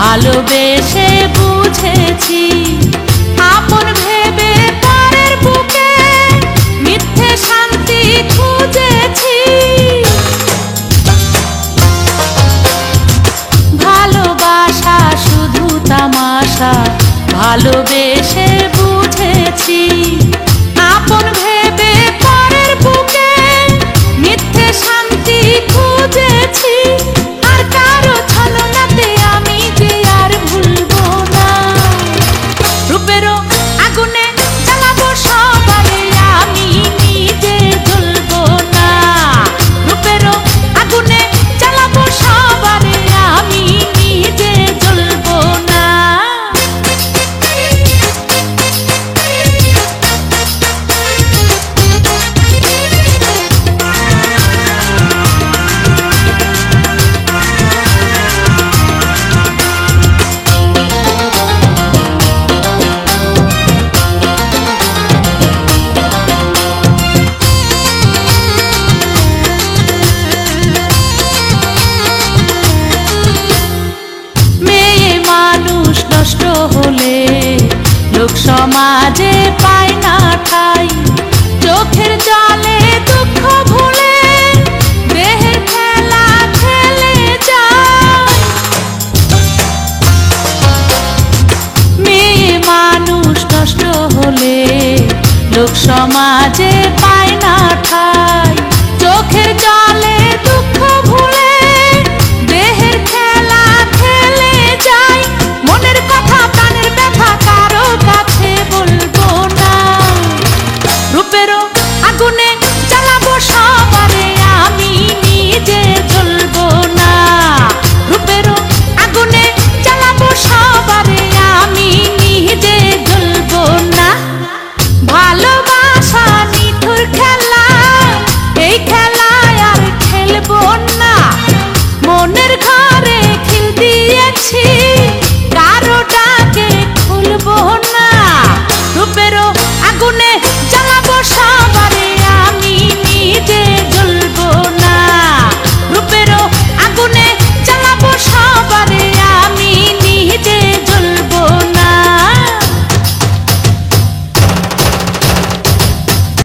ভালোবেসে বুঝেছি আপন ভেবে পরের বুকে মিথ্যে শান্তি খুঁজেছি। ভালোবাসা শুধু তামাশা ভালোবেসে বুঝেছি আপন ভেবে পরের বুকে মিথ্যে শান্তি খুঁজেছি। আর কারো ছলনাতে আমি যে আর ভুলবো না রূপেরও আগুনে জ্বালাবো সবারে আমি নিজে জ্বলবো না। রূপেরও আগুনে জ্বালাবো সবারে আমি নিজে জ্বলবো না। নষ্ট হলে লোক সমাজে পায় না ঠাই। চোখের জলে দুঃখ ভুলে দেহের খেলা খেলে যায়। মেয়ে মানুষ নষ্ট হলে লোক সমাজে